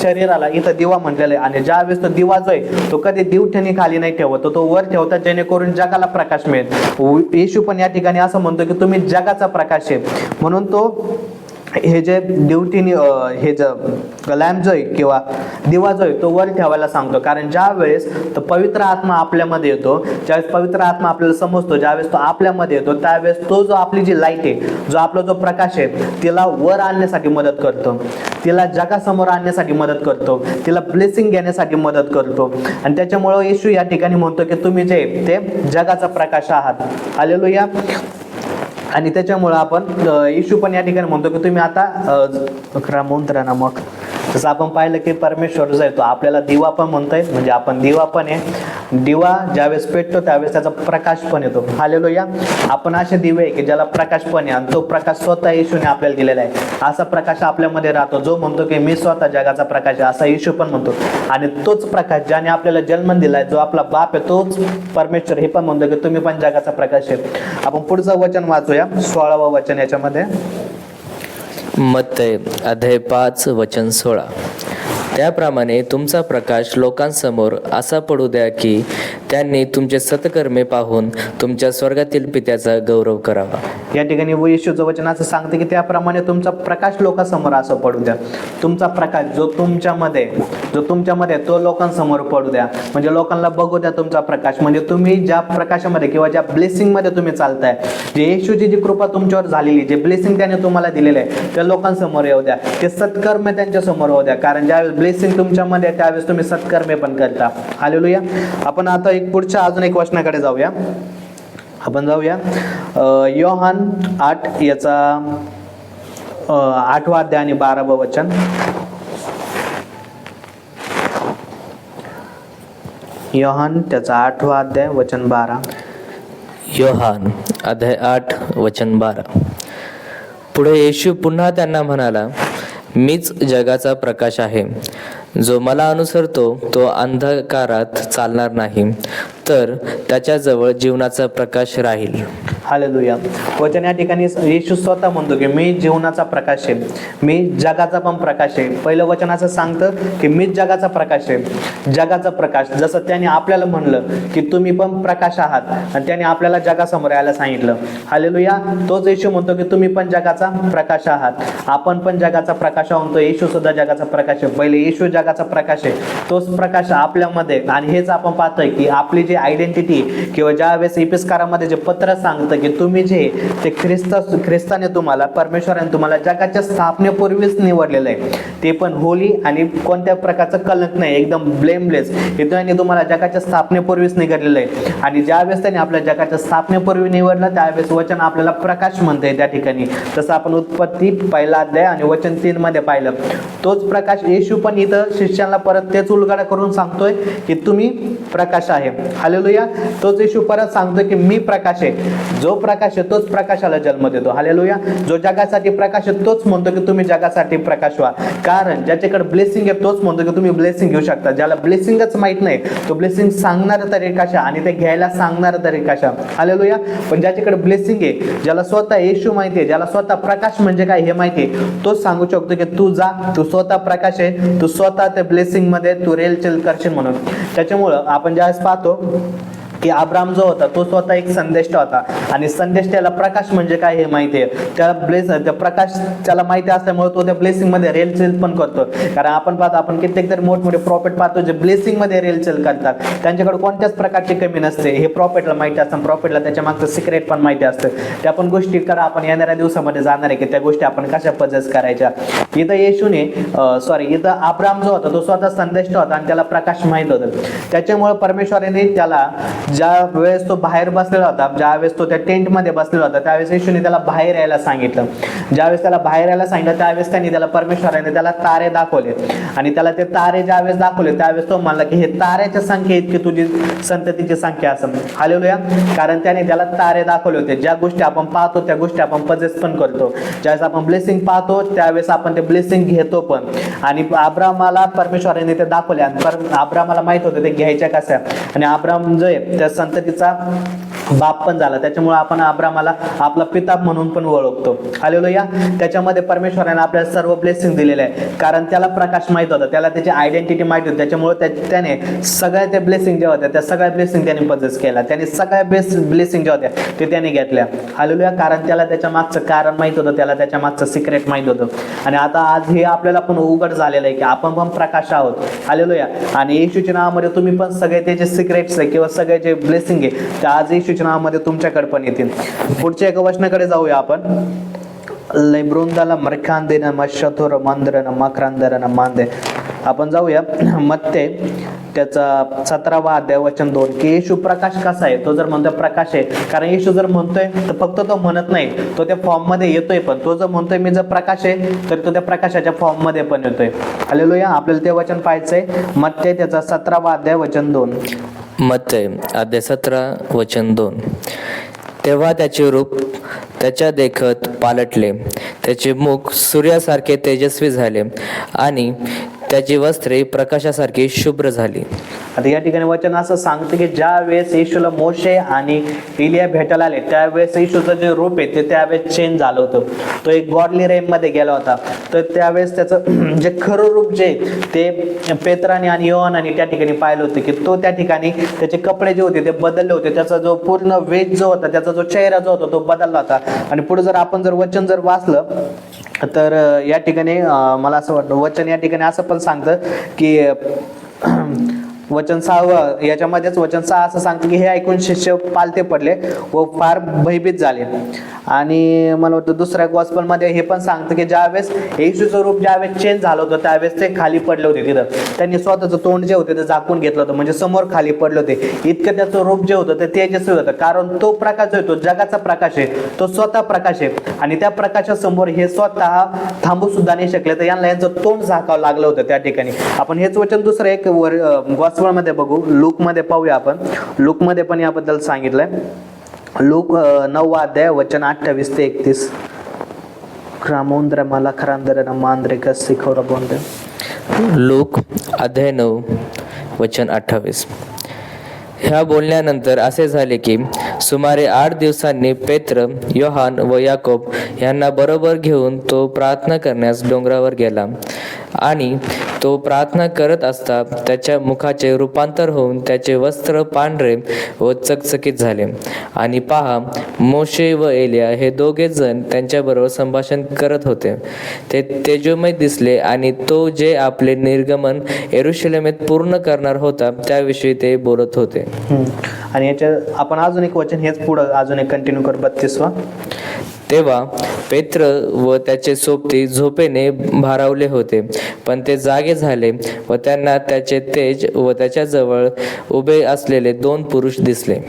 शरीराला इथं दिवा म्हटलेलं आहे. आणि ज्यावेळेस तो दिवा जो आहे तो कधी दिवठ्याने खाली नाही ठेवत, तो वर ठेवतात जेणेकरून जगाला प्रकाश मिळेल. येशू पण या ठिकाणी असं म्हणतो की तुम्ही जगाचा प्रकाश आहे. म्हणून तो हे जे ड्युटीने हे जे लॅम्प जो आहे किंवा दिवा जो आहे तो वर ठेवायला सांगतो. कारण ज्या वेळेस तो पवित्र आत्मा आपल्यामध्ये येतो, ज्यावेळेस पवित्र आत्मा आपल्याला समजतो, ज्यावेळेस तो आपल्यामध्ये येतो, त्यावेळेस तो जो आपली जी लाईट आहे, जो आपला जो प्रकाश आहे, तिला वर आणण्यासाठी मदत करतो, तिला जगासमोर आणण्यासाठी मदत करतो, तिला ब्लेसिंग घेण्यासाठी मदत करतो. आणि त्याच्यामुळे येशू या ठिकाणी म्हणतो की तुम्ही जे ते जगाचा प्रकाश आहात. हालेलुया. आणि त्याच्यामुळं आपण येशू पण या ठिकाणी म्हणतो की तुम्ही आता मग जसं आपण पाहिलं की परमेश्वर जो आहे तो आपल्याला दिवा पण म्हणतोय, म्हणजे आपण दिवा पण आहे. दिवा ज्यावेळेस पेटतो त्यावेळेस त्याचा प्रकाश पण येतो. हालेलुया. आपण असे दिवे आहे की ज्याला प्रकाश पण आहे आणि तो प्रकाश स्वतः येशूने आपल्याला दिलेला आहे. असा प्रकाश आपल्यामध्ये राहतो जो म्हणतो की मी स्वतः जगाचा प्रकाश आहे, असा येशू पण म्हणतो. आणि तोच प्रकाश ज्याने आपल्याला जन्म दिलाय, जो आपला बाप आहे, तोच परमेश्वर हे पण म्हणतो की तुम्ही पण जगाचा प्रकाश आहे. आपण पुढचं वचन वाचूया, 16वं वचन याच्यामध्ये. मत्ते अध्याय 5 वचन 16. त्याप्रमाणे तुमचा प्रकाश लोकांसमोर असा पडू द्या की त्यांनी तुमचे सत्कर्मे पाहून तुमच्या स्वर्गातील पित्याचा गौरव करावा. या ठिकाणी येशूचं वचन असं सांगते की त्याप्रमाणे तुमचा प्रकाश लोकांसमोर असं पडू द्या. तुमचा प्रकाश जो तुमच्यामध्ये तो लोकांसमोर पडू द्या. म्हणजे लोकांना बघू द्या तुमचा प्रकाश. म्हणजे तुम्ही ज्या प्रकाशामध्ये किंवा ज्या ब्लेसिंग मध्ये तुम्ही चालताय, जे येशूची जी कृपा तुमच्यावर झालेली, जे ब्लेसिंग त्याने तुम्हाला दिलेलं आहे, त्या लोकांसमोर येऊ द्या. ते सत्कर्म त्यांच्या समोर होऊ द्या. कारण ज्यावेळेस ब्लेसिंग तुमच्यामध्ये त्यावेळेस तुम्ही सत्कर्मे पण करता. हालेलुया. आपण आता पुढच्या अजून एक वचनाकडे जाऊया. आपण जाऊया योहान 8 याचा 8वा अध्याय आणि 12वं वचन. योहान त्याचा 8वा अध्याय वचन 12. योहान अध्याय 8 वचन 12. पुढे येशू पुन्हा त्यांना म्हणाला, मीच जगाचा प्रकाश आहे. जो मला अनुसरतो तो अंधकारात चालणार नाही, तर त्याच्याजवळ जीवनाचा प्रकाश राहील. हालेलुया. वचन या ठिकाणी येशू स्वतः म्हणतो की मी जीवनाचा प्रकाश आहे, मी जगाचा पण प्रकाश आहे. पहिलं वचन असं सांगतं की मीच जगाचा प्रकाश आहे. जगाचा प्रकाश, जसं त्याने आपल्याला म्हणलं की तुम्ही पण प्रकाश आहात, आणि त्याने आपल्याला जगासमोर यायला सांगितलं. हालेलुया. तोच येशू म्हणतो की तुम्ही पण जगाचा प्रकाश आहात. आपण पण जगाचा प्रकाश आहोत. येशू सुद्धा जगाचा प्रकाश आहे. पहिले येशू जगाचा प्रकाश आहे, तोच प्रकाश आपल्यामध्ये. आणि हेच आपण पाहतोय की आपली जी आयडेंटिटी, किंवा ज्या वेळेस इपिस्कारामध्ये जे पत्र सांगतं की तुम्ही जे ते ख्रिस्ताने तुम्हाला, परमेश्वराने तुम्हाला जगाच्या स्थापनेपूर्वीच निवडलेलं आहे, ते पण होली आणि कोणत्या प्रकारचं कलंक नाही, एकदम ब्लेमलेस. हे त्याने तुम्हाला जगाच्या स्थापनेपूर्वीच निवडलेलं आहे. आणि ज्यावेळेस त्याने आपल्या जगाच्या स्थापनेपूर्वी निवडलं, त्यावेळेस वचन आपल्याला प्रकाश म्हणतंय त्या ठिकाणी. जसं आपण उत्पत्ती 1 अध्याय आणि वचन 3 मध्ये पाहिलं, तोच प्रकाश येशू पण इथं शिष्यांना परत तेच उलगडा करून सांगतोय की तुम्ही प्रकाश आहे. हालेलुया. तोच येशू परत सांगतोय की मी प्रकाश आहे. जो प्रकाश आहे तोच प्रकाशाला जन्म देतो. हालेलुया. जो जगासाठी प्रकाश आहे तोच म्हणतो की तुम्ही जगासाठी प्रकाश व्हा. कारण ज्याच्याकडे ब्लेसिंग आहे तोच म्हणतो की तुम्ही ब्लेसिंग घेऊ शकता. ज्याला ब्लेसिंगच माहित नाही, तो ब्लेसिंग सांगणार तरी कशा, आणि ते घ्यायला सांगणार तरी कशा. हालेलुया. पण ज्याच्याकडे ब्लेसिंग आहे, ज्याला स्वतः येशू माहिती आहे, ज्याला स्वतः प्रकाश म्हणजे काय हे माहिती आहे, तोच सांगू शकतो की तू जा, तू स्वतः प्रकाश आहे, तू स्वतः त्या ब्लेसिंग मध्ये तू रेलचेल करशील म्हणून. त्याच्यामुळं आपण ज्यावेळेस पाहतो की अब्राम जो होता तो स्वतः एक संदेष्टा होता, आणि संदेष्टाला प्रकाश म्हणजे काय हे माहिती आहे. त्या प्रकाश त्याला माहिती असल्यामुळे तो त्या ब्लेसिंग मध्ये रेलचेल पण करतो. कारण आपण पाहतो, आपण कित्येक तरी मोठमोठे प्रॉफिट पाहतो जे ब्लेसिंग मध्ये रेलचेल करतात, त्यांच्याकडे कोणत्याच प्रकारची कमी नसते. हे प्रॉफिटला माहिती असतं, प्रॉफिटला त्याच्या मागचं सिक्रेट पण माहिती असतं. त्या पण गोष्टी करा आपण येणाऱ्या दिवसामध्ये जाणार आहे की त्या गोष्टी आपण कशा पजेस करायच्या. इथं येशूने इथं अब्राम जो होता तो स्वतः संदेष्टा होता आणि त्याला प्रकाश माहित होतं. त्याच्यामुळे परमेश्वराने त्याला ज्या वेळेस तो बाहेर बसलेला होता, ज्यावेळेस तो त्या टेंट मध्ये बसलेला होता, त्यावेळेस येशूने त्याला बाहेर यायला सांगितलं. ज्यावेळेस त्याला बाहेर यायला सांगितलं त्यावेळेस त्यांनी त्याला परमेश्वराने त्याला तारे दाखवले, आणि त्याला ते तारे ज्यावेळेस दाखवले त्यावेळेस तो म्हणला की हे ताऱ्याच्या संख्या इतकी तुझी संततीची संख्या असेल. हालेलुया. कारण त्याने त्याला तारे दाखवले होते. ज्या गोष्टी आपण पाहतो त्या गोष्टी आपण पजेस पण करतो. ज्यावेळेस आपण ब्लेसिंग पाहतो त्यावेळेस आपण ते ब्लेसिंग घेतो पण. आणि अब्रामाला परमेश्वराने ते दाखवले, आणि अब्रामाला माहित होतं ते घ्यायच्या कशा. आणि अब्राम जो आहे त्या संततीचा बाप पण झाला. त्याच्यामुळे आपण अब्रामाला आपला पिता म्हणून पण ओळखतो. हालेलुया. त्याच्यामध्ये परमेश्वराने आपल्याला सर्व ब्लेसिंग दिलेले आहे, कारण त्याला प्रकाश माहित होता, त्याला त्याची आयडेंटिटी माहित होती. त्याच्यामुळे त्याने सगळ्या त्या ब्लेसिंग ज्या होत्या त्या सगळ्या ब्लेसिंग त्याने पजेस केला. त्याने सगळ्या ब्लेसिंग ज्या होत्या ते त्याने घेतल्या. हालेलुया. कारण त्याला त्याच्या मागचं कारण माहित होतं, त्याला त्याच्या मागचं सिक्रेट माहित होतं. आणि आता आज हे आपल्याला पण उघड झालेलं आहे की आपण पण प्रकाश आहोत. हालेलुया. आणि येशूच्या नावामध्ये तुम्ही पण सगळे त्याचे सिक्रेट्स आहे किंवा सगळे जे ब्लेसिंग आहे ते आज येशूच्या नावामध्ये तुमच्याकडे पण येतील. पुढच्या एका वचनाकडे जाऊया आपण. लैब्रुंदाला मरखांदेन मशथोर मंद्रन मकरांदरन मांदे. आपण जाऊया मत्ते त्याचा 17वा अध्याय वचन 2 की येशू प्रकाश कसा आहे. तो जर म्हणतोय प्रकाश आहे, कारण येशू जर म्हणतोय तर फक्त तो म्हणत नाही, तो त्या फॉर्म मध्ये येतोय. पण तो जर म्हणतोय मी जर प्रकाश आहे तर तो त्या प्रकाशाच्या फॉर्म मध्ये पण येतोय. हालेलुया. आपल्याला ते वचन पाहायचंय. मत्ते त्याचा 17वा अध्याय वचन 2. मत्ते अध्याय 17 वचन 2. तेव्हा त्याचे रूप त्याच्या देखत पालटले, त्याचे मुख सूर्यासारखे तेजस्वी झाले आणि त्याची वस्त्रे प्रकाशासारखी शुभ्र झाली. आता या ठिकाणी वचन असं सांगतं की ज्या वेळेस येशूला मोशे आणि इलिया भेटायला आले त्यावेळेस येशूचं जे रूप आहे ते त्यावेळेस चेंज झालं होतं. तो एक गॉडली रेम मध्ये गेला होता. तर त्यावेळेस त्याचं जे खरं रूप जे ते पेत्राने आणि योहानाने त्या ठिकाणी पाहिलं होतं की तो त्या ठिकाणी त्याचे कपडे जे होते ते बदलले होते. त्याचा जो पूर्ण वेश जो होता, त्याचा जो चेहरा जो होता तो बदलला होता. आणि पुढे जर आपण जर वचन जर वाचलं तर या ठिकाणी मला असं वाटतं वचन या ठिकाणी असं पण सांगतं की वचन 6 याच्यामध्येच वचन 6 असं सांगतं की हे ऐकून शिष्य पालते पडले व फार भयभीत झाले. आणि मला वाटतं दुसऱ्या गॉस्पल मध्ये हे पण सांगतं की ज्यावेळेस येशूचं रूप ज्यावेळेस चेंज झालं होतं त्यावेळेस ते खाली पडले होते. तिथं त्यांनी स्वतःचं तोंड जे होते ते झाकून घेतलं होतं, म्हणजे समोर खाली पडले होते. इतकं त्याचं रूप जे होतं ते तेजस्वी होतं, कारण तो प्रकाश आहे, तो जगाचा प्रकाश आहे, तो स्वतः प्रकाश आहे. आणि त्या प्रकाशासमोर हे स्वतः थांबू सुद्धा नाही शकले, तर यांचं तोंड झाकावं लागलं होतं त्या ठिकाणी. आपण हेच वचन दुसरं एक गॉस्पल मध्ये बघू. लूक मध्ये पाहूया आपण. लूक मध्ये पण याबद्दल सांगितलंय. लूक 9वा अध्याय वचन 28 ते 31. Ramondra Malakrandaran Mandrika Sikhorabonde. Look अध्याय 9 वचन 28. ह्या बोलण्यानंतर असे झाले की सुमारे 8 दिवसांनी पेत्र, योहान व याकोब यांना बरोबर घेऊन तो प्रार्थना करण्यास डोंगरावर गेला. आणि तो प्रार्थना करत असता त्याच्या मुखाचे रूपांतर होऊन त्याचे वस्त्र पांढरे व चकचकीत झाले. आणि पहा, मोशे व एलिया हे दोघे जण त्यांच्याबरोबर संभाषण करत होते. ते तेजोमय दिसले आणि तो जे आपले निर्गमन यरूशलेमेत पूर्ण करणार होता त्याविषयी ते बोलत होते. आणि याच्या आपण अजून एक वचन हेच पुढं अजून एक कंटिन्यू कर 32वा. तेव्हा पेत्र व त्याचे सोबती झोपेने भारावले होते, पण ते जागे झाले व त्यांना त्याचे तेज व त्याच्याजवळ उभे असलेले 2 पुरुष दिसले.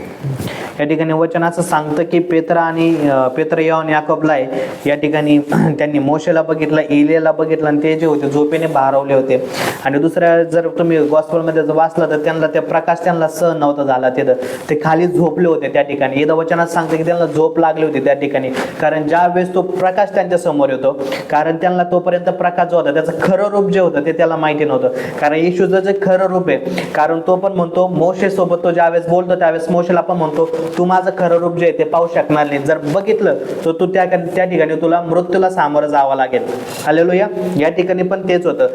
या ठिकाणी वचन असं सांगतं की पेत्र योहान याकोबला आहे. या ठिकाणी त्यांनी मोशेला बघितलं, एलियाला बघितलं आणि ते जे होते झोपेने भारावले होते. आणि दुसऱ्या जर तुम्ही गॉस्पेलमध्ये जर वाचलं तर त्यांना ते प्रकाश त्यांना सहन नव्हता झाला. तिथं ते खाली झोपले होते. त्या ठिकाणी इथं वचनात सांगतं की त्यांना झोप लागली होती त्या ठिकाणी, कारण ज्या वेळेस तो प्रकाश त्यांच्या समोर येतो, कारण त्यांना तोपर्यंत प्रकाश जो होता त्याचं खरं रूप जे होतं ते त्याला माहिती नव्हतं. कारण येशूचं जे खरं रूप आहे, कारण तो पण म्हणतो मोशे सोबत तो ज्यावेळेस बोलतो त्यावेळेस मोशेला पण म्हणतो तू माझं खरं रूप जे आहे ते पाहू शकणार नाही. जर बघितलं तर तू त्या ठिकाणी तुला मृत्यूला सामोरं जावं लागेल. हालेलुया. या ठिकाणी पण तेच होतं.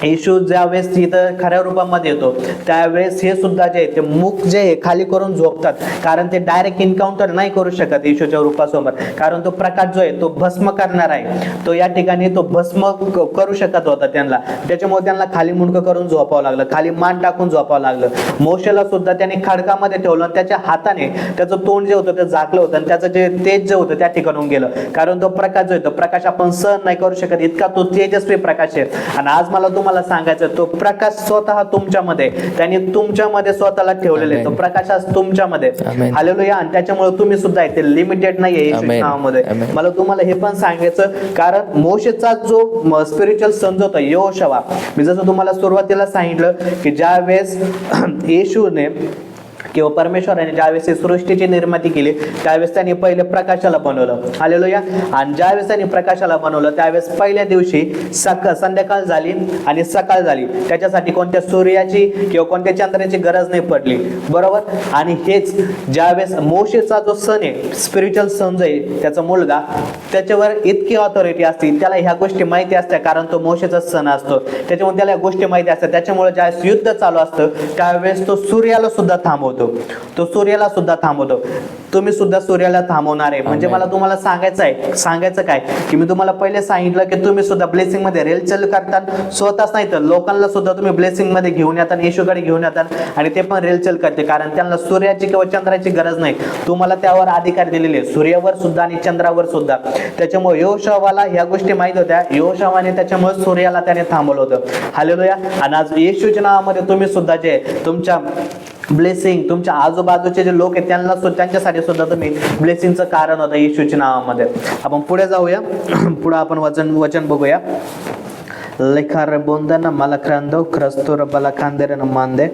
येशू ज्यावेळेस इथं खऱ्या रूपामध्ये येतो त्यावेळेस हे सुद्धा जे आहे ते मुख जे आहे खाली करून झोपतात, कारण ते डायरेक्ट इन्काउंटर नाही करू शकत येशूच्या रूपासमोर, कारण तो प्रकाश जो आहे तो भस्म करणार आहे. तो या ठिकाणी तो भस्म करू शकत होता त्यांना, त्याच्यामुळे त्यांना खाली मुंडकं करून झोपावं लागलं, खाली मान टाकून झोपावं लागलं. मोशेला सुद्धा त्याने खडकामध्ये ठेवलं आणि त्याच्या हाताने त्याचं तोंड जे होतं ते झाकलं होतं आणि त्याचं जे तेज जे होतं त्या ठिकाणून गेलं, कारण तो प्रकाश जो आहे तो प्रकाश आपण सहन नाही करू शकत, इतका तो तेजस्वी प्रकाश आहे. आणि आज मला तुम्हाला सांगायचं तो प्रकाश स्वतः तुमच्यामध्ये, त्यांनी तुमच्यामध्ये स्वतःला ठेवलेले, तो प्रकाश आज तुमच्यामध्ये. हालेलुया. आणि त्याच्यामुळे तुम्ही सुद्धा ते लिमिटेड नाहीये येशूच्या नावामध्ये. मला तुम्हाला हे पण सांगायचं, कारण मोशेचा जो स्पिरिच्युअल सन होता यहोशवा, मी जसं तुम्हाला सुरुवातीला सांगितलं की ज्या वेळेस येशूने किंवा परमेश्वराने ज्यावेळेस सृष्टीची निर्मिती केली त्यावेळेस त्यांनी पहिले प्रकाशाला बनवलं. हालेलुया. आणि ज्यावेळेस त्यांनी प्रकाशाला बनवलं त्यावेळेस पहिल्या दिवशी संध्याकाळ झाली आणि सकाळ झाली, त्याच्यासाठी कोणत्या सूर्याची किंवा कोणत्या चंद्राची गरज नाही पडली, बरोबर. आणि हेच ज्यावेळेस मोशेचा जो सन आहे, स्पिरिच्युअल सन जो आहे त्याचा मुलगा, त्याच्यावर इतकी ऑथॉरिटी असते, त्याला ह्या गोष्टी माहिती असतात, कारण तो मोशेचा सन असतो, त्याच्यामुळे त्याला गोष्टी माहिती असतात. त्याच्यामुळे ज्यावेळेस युद्ध चालू असतं त्यावेळेस तो सूर्याला सुद्धा थांबवतो, तो सूर्याला सुद्धा थांबवतो. तुम्ही सुद्धा सूर्याला थांबवणार आहे. म्हणजे मला तुम्हाला सांगायचं काय की मी तुम्हाला पहिले सांगितलं की तुम्ही सुद्धा ब्लेसिंग मध्ये रेलचल करतात, स्वतःच नाही तर लोकांना सुद्धा तुम्ही ब्लेसिंग मध्ये घेऊन येतात, येशूकडे घेऊन येतात आणि ते पण रेलचल करते, कारण त्यांना सूर्याची किंवा चंद्राची गरज नाही. तुम्हाला त्यावर अधिकार दिलेले, सूर्यावर सुद्धा आणि चंद्रावर सुद्धा. त्याच्यामुळे यहोशवाला ह्या गोष्टी माहित होत्या, यहोशवाने त्याच्यामुळे सूर्याला त्याने थांबवलं होतं. हालेलुया. आणि आज येशूच्या नावामध्ये तुम्ही सुद्धा जे तुमच्या ब्लेसिंग, तुमच्या आजूबाजूचे जे लोक आहेत त्यांना त्यांच्यासाठी सुद्धा तुम्ही ब्लेसिंगचं कारण होतं येशूच्या नावामध्ये. आपण पुढे जाऊया. पुढे आपण वचन बघूया. लेखार बोंदन मला ख्रांदो ख्रस्तोर बला खांदेरन मांदे.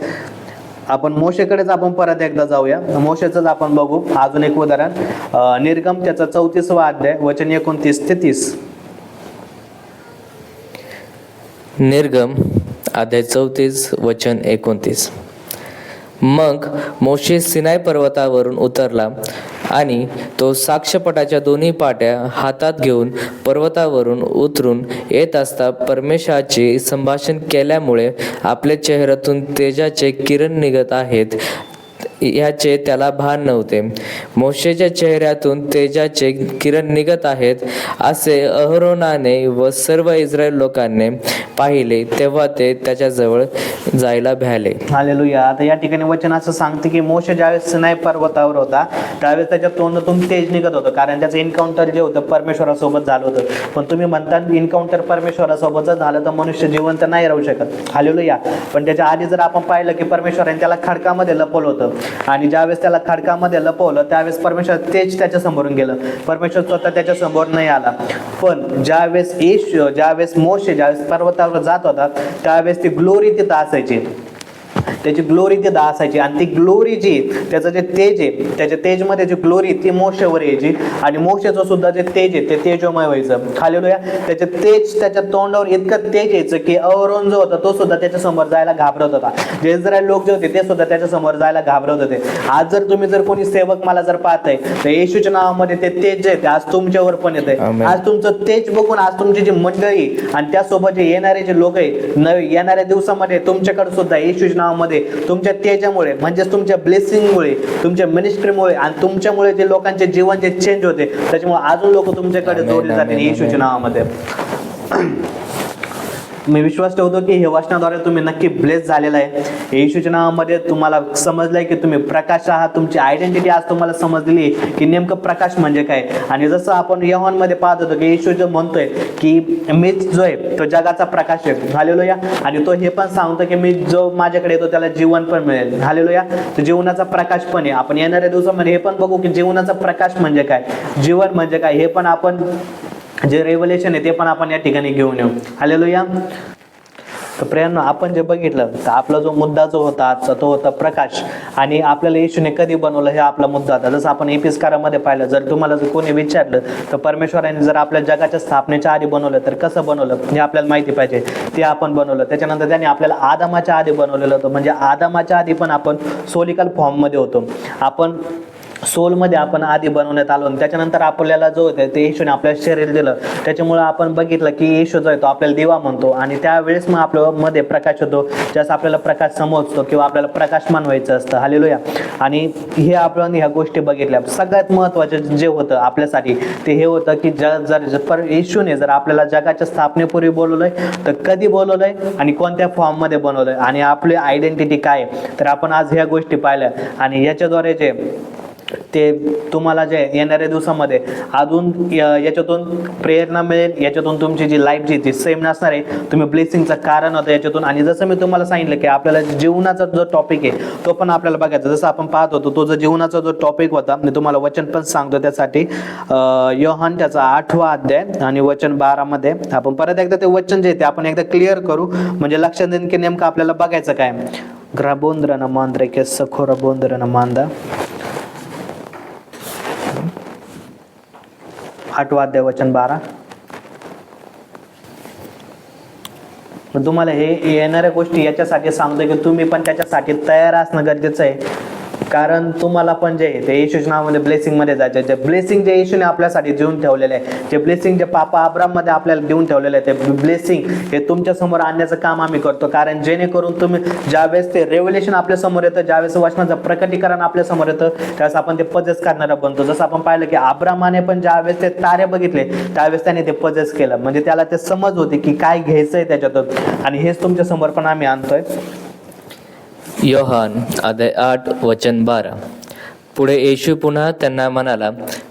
आपण मोशेकडेच आपण परत एकदा जाऊया. मोशेचंच आपण बघू अजून एक उदाहरण. निर्गम त्याचा 34वा अध्याय वचन 29 ते 30. निर्गम अध्याय 34 वचन 29. मग मोशे सिनाय पर्वतावरून उतरला आणि तो साक्षपटाच्या दोन्ही पाट्या हातात घेऊन पर्वतावरून उतरून येत असता परमेश्वराचे संभाषण केल्यामुळे आपल्या चेहऱ्यातून तेजाचे किरण निघत आहेत याचे त्याला भान नव्हते. मोशेच्या चेहऱ्यातून तेजाचे किरण निघत आहेत असे अहरोनाने व सर्व इस्रायल लोकांनी पाहिले, तेव्हा ते त्याच्याजवळ जायला भ्याले. हालेलुया. आता या ठिकाणी वचन असं सांगते की मोशे ज्यावेळेस सिनाय पर्वतावर होता त्यावेळेस त्याच्या तोंडातून तेज निघत होतं, कारण त्याचं एन्काउंटर जे होतं परमेश्वरासोबत झालं होतं. पण तुम्ही म्हणतात एन्काउंटर परमेश्वरासोबत जर झालं तर मनुष्य जिवंत नाही राहू शकत. हालेलुया. पण त्याच्या आधी जर आपण पाहिलं की परमेश्वराने त्याला खडकामध्ये लपवलं होतं, आणि ज्यावेळेस त्याला खडकामध्ये लपवलं त्यावेळेस परमेश्वर तेज त्याच्या समोरून गेलं, परमेश्वर स्वतः त्याच्या समोर नाही आला. पण ज्यावेळेस मोशे ज्यावेळेस पर्वतावर जात होता त्यावेळेस ती ग्लोरी तिथं असायची. त्याची ग्लोरी तिथं असायची आणि ती ग्लोरी जी त्याचं जे तेज आहे त्याच्या तेजमध्ये जी ग्लोरी ती मोक्षावर यायची आणि मोक्षाचं सुद्धा जे तेज आहे ते तेजोमय व्हायचं. हालेलुया. त्याचे तेज त्याच्या तोंडावर इतकं तेज यायचं की अरोन जो होता तो सुद्धा त्याच्या समोर जायला घाबरत होता. जे इस्रायल लोक जे होते ते सुद्धा त्याच्या समोर जायला घाबरत होते. आज जर तुम्ही जर कोणी सेवक मला जर पाहताय तर येशूच्या नावामध्ये ते तेज जे आहे ते आज तुमच्यावर पण येत आहे. आज तुमचं तेज बघून आज तुमची जी मंडळी आणि त्यासोबत जे येणारे जे लोक आहे येणाऱ्या दिवसामध्ये तुमच्याकडे सुद्धा येशूच्या नावामध्ये तुमच्या तेजामुळे म्हणजेच तुमच्या ब्लेसिंगमुळे तुमच्या मिनिस्ट्रीमुळे आणि तुमच्यामुळे जे लोकांचे जीवन जे चेंज होते त्याच्यामुळे अजून लोक तुमच्याकडे जोडले जातील येशूच्या नावामध्ये. मी विश्वास ठेवतो की हे वचनाद्वारे तुम्ही नक्की ब्लेस झालेला आहे. येशूच्या नावामध्ये तुम्हाला समजलंय की तुम्ही प्रकाश आहात. तुमची आयडेंटिटी आज तुम्हाला समजलेली की नेमकं प्रकाश म्हणजे काय. आणि जसं आपण योहानमध्ये पाहत होतो की येशू जो म्हणतोय की मीच जो आहे तो जगाचा प्रकाश आहे. हालेलुया. आणि तो हे पण सांगतो की मी जो माझ्याकडे येतो त्याला जीवन पण मिळेल. हालेलुया. तो जीवनाचा प्रकाश पण आहे. आपण येणाऱ्या दिवसामध्ये हे पण बघू की जीवनाचा प्रकाश म्हणजे काय, जीवन म्हणजे काय, हे पण आपण जे रेव्हलेशन आहे ते पण आपण या ठिकाणी घेऊन येऊ. हालेलुया. तर प्रियांनो, आपण जे बघितलं तर आपला जो मुद्दा जो होता आजचा तो होता प्रकाश. आणि आपल्याला येशूने कधी बनवलं हे आपला मुद्दा होता. जसं आपण एपिस्कारामध्ये पाहिलं, जर तुम्हाला जर कोणी विचारलं तर परमेश्वराने जर आपल्या जगाच्या स्थापनेच्या आधी बनवलं तर कसं बनवलं हे आपल्याला माहिती पाहिजे. ते आपण बनवलं. त्याच्यानंतर त्याने आपल्याला आदामाच्या आधी बनवलेलं होतं. म्हणजे आदामाच्या आधी पण आपण सोलिकल फॉर्ममध्ये होतो. आपण सोलमध्ये आपण आधी बनवण्यात आलो. त्याच्यानंतर आपल्याला जो होतं ते येशूने आपल्याला शरीर दिलं. त्याच्यामुळं आपण बघितलं की येशू जो आहे तो आपल्याला दिवा म्हणतो आणि त्यावेळेस मग आपल्या मध्ये प्रकाश होतो. ज्यास आपल्याला प्रकाश समजतो किंवा आपल्याला प्रकाशमान व्हायचं असतं. हालेलुया. आणि हे आपण ह्या गोष्टी बघितल्या. सगळ्यात महत्त्वाचं जे होतं आपल्यासाठी ते हे होतं की जर येशूने जर आपल्याला जगाच्या स्थापनेपूर्वी बोलवलंय तर कधी बोलवलंय आणि कोणत्या फॉर्ममध्ये बनवलंय आणि आपली आयडेंटिटी काय. तर आपण आज ह्या गोष्टी पाहिल्या आणि याच्याद्वारे जे ते तुम्हाला जे येणाऱ्या दिवसामध्ये अजून याच्यातून प्रेरणा मिळेल. याच्यातून तुमची जी लाईफ जी ती सेम नसणार आहे. तुम्ही ब्लेसिंगचं कारण होतं याच्यातून. आणि जसं मी तुम्हाला सांगितलं की आपल्याला जीवनाचा जो टॉपिक आहे तो पण आपल्याला बघायचा. जसं आपण पाहत होतो तो जो जीवनाचा जो टॉपिक होता मी तुम्हाला वचन पण सांगतो त्यासाठी. योहान त्याचा 8वा अध्याय आणि वचन 12 मध्ये आपण परत एकदा ते वचन जे ते आपण एकदा क्लिअर करू म्हणजे लक्षात येईल की नेमकं आपल्याला बघायचं काय. ग्राबोंद्र न मांद्रे के सखोर बोंद्र न मांदा 8वा अध्याय वचन 12. तुम्हाला हे येणाऱ्या गोष्टी याच्यासाठी सांगतोय की तुम्ही पण त्याच्यासाठी तयार असणं गरजेचं आहे. कारण तुम्हाला पण जे आहे ते येशूच्या नावामध्ये ब्लेसिंगमध्ये जायचं. जे ब्लेसिंग जे येशूने आपल्यासाठी देऊन ठेवलेले आहे, जे ब्लेसिंग जे पापा अब्राममध्ये आपल्याला देऊन ठेवलेले आहे ते ब्लेसिंग हे तुमच्या समोर आणण्याचं काम आम्ही करतो. कारण जेणेकरून तुम्ही ज्यावेळेस ते रेव्हलेशन आपल्या समोर येतं, ज्यावेळेस वचनाचं प्रकटीकरण आपल्या समोर येतं त्यावेळेस आपण ते पजेस करणारा बनतो. जसं आपण पाहिलं की अब्रामाने पण ज्यावेळेस ते तारे बघितले त्यावेळेस त्याने ते पजेस केलं. म्हणजे त्याला ते समज होते की काय घ्यायचंय त्याच्यातून आणि हेच तुमच्या समोर पण आम्ही आणतोय. योहान अध्याय 8 वचन 12. पुढे येशू पुन्हा त्यांना म्हणाला,